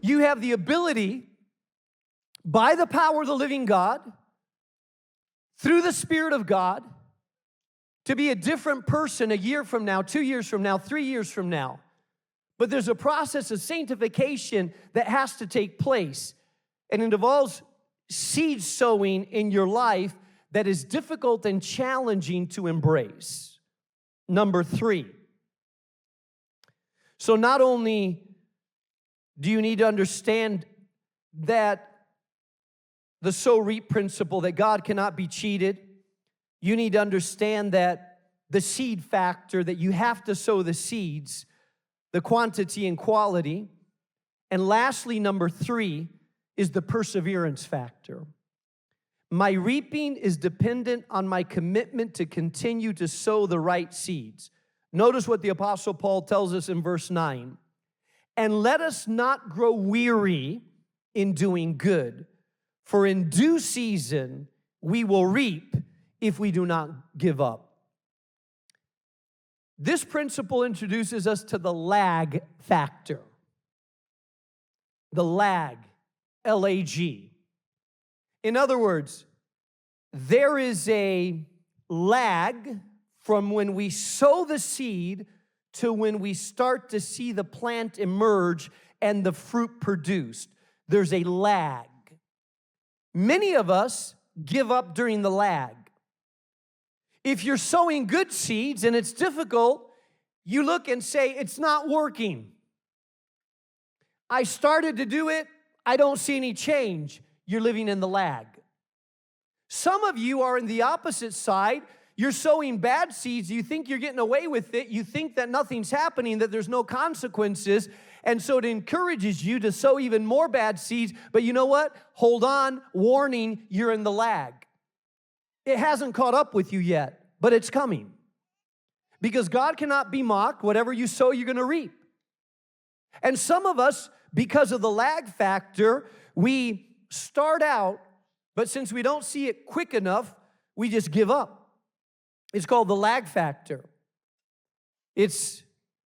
You have the ability, by the power of the living God, through the Spirit of God, to be a different person a year from now, 2 years from now, 3 years from now. But there's a process of sanctification that has to take place. And it involves seed sowing in your life that is difficult and challenging to embrace. Number 3. So not only do you need to understand that the sow-reap principle, that God cannot be cheated, you need to understand that the seed factor, that you have to sow the seeds, the quantity and quality. And lastly, number 3 is the perseverance factor. My reaping is dependent on my commitment to continue to sow the right seeds. Notice what the Apostle Paul tells us in verse 9. And let us not grow weary in doing good, for in due season we will reap if we do not give up. This principle introduces us to the lag factor. The lag, L-A-G. In other words, there is a lag from when we sow the seed to when we start to see the plant emerge and the fruit produced. There's a lag. Many of us give up during the lag. If you're sowing good seeds and it's difficult, you look and say, it's not working. I started to do it, I don't see any change. You're living in the lag. Some of you are in the opposite side. You're sowing bad seeds. You think you're getting away with it. You think that nothing's happening, that there's no consequences. And so it encourages you to sow even more bad seeds. But you know what? Hold on. Warning, you're in the lag. It hasn't caught up with you yet, but it's coming. Because God cannot be mocked. Whatever you sow, you're going to reap. And some of us, because of the lag factor, we start out, but since we don't see it quick enough, we just give up. It's called the lag factor.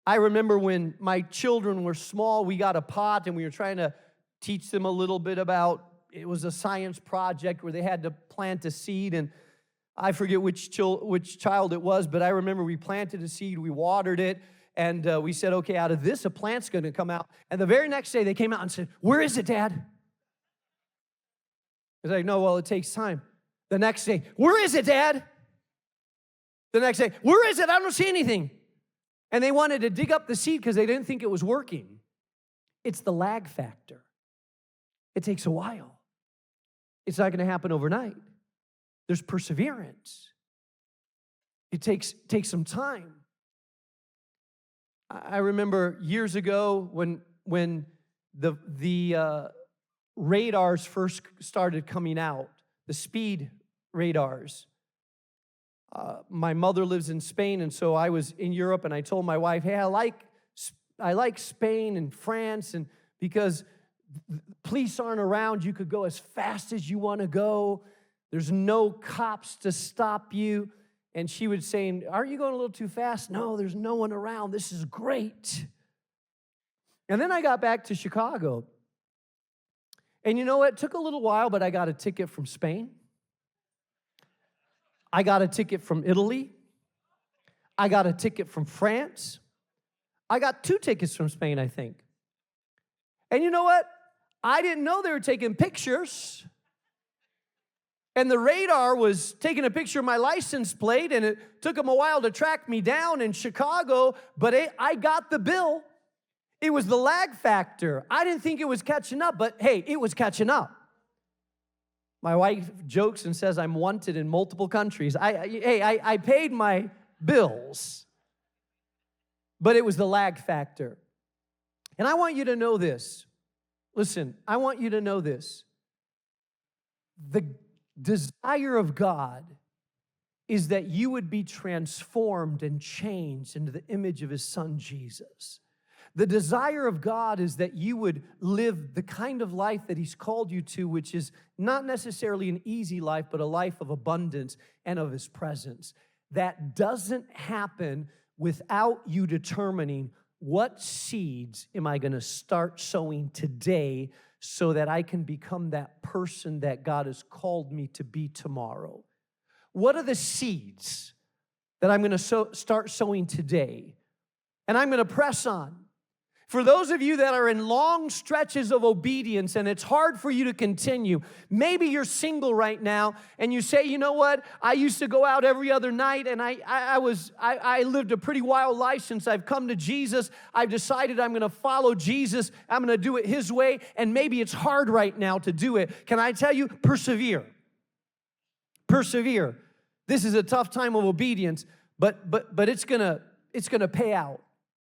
I remember when my children were small, we got a pot and we were trying to teach them a little bit about, it was a science project where they had to plant a seed, and I forget which child it was, but I remember we planted a seed, we watered it, and we said, okay, out of this, a plant's going to come out. And the very next day, they came out and said, where is it, Dad? I was like, no, well, it takes time. The next day, where is it, Dad? The next day, where is it? I don't see anything. And they wanted to dig up the seed because they didn't think it was working. It's the lag factor. It takes a while. It's not going to happen overnight. There's perseverance. It takes some time. I remember years ago when the radars first started coming out, the speed radars. My mother lives in Spain, and so I was in Europe, and I told my wife, hey, I like Spain and France, and because police aren't around, you could go as fast as you want to go. There's no cops to stop you. And she would say, aren't you going a little too fast? No, there's no one around. This is great. And then I got back to Chicago. And you know what? It took a little while, but I got a ticket from Spain. I got a ticket from Italy. I got a ticket from France. I got 2 tickets from Spain, I think. And you know what? I didn't know they were taking pictures. And the radar was taking a picture of my license plate, and it took them a while to track me down in Chicago, but I got the bill. It was the lag factor. I didn't think it was catching up, but hey, it was catching up. My wife jokes and says I'm wanted in multiple countries. I paid my bills, but it was the lag factor. And I want you to know this. Listen, I want you to know this. The desire of God is that you would be transformed and changed into the image of His Son, Jesus. The desire of God is that you would live the kind of life that He's called you to, which is not necessarily an easy life, but a life of abundance and of His presence. That doesn't happen without you determining what seeds am I going to start sowing today so that I can become that person that God has called me to be tomorrow? What are the seeds that I'm going to start sowing today? And I'm going to press on. For those of you that are in long stretches of obedience and it's hard for you to continue, maybe you're single right now and you say, you know what, I used to go out every other night and I lived a pretty wild life since I've come to Jesus. I've decided I'm going to follow Jesus. I'm going to do it His way, and maybe it's hard right now to do it. Can I tell you, persevere. Persevere. This is a tough time of obedience, but it's going to pay out.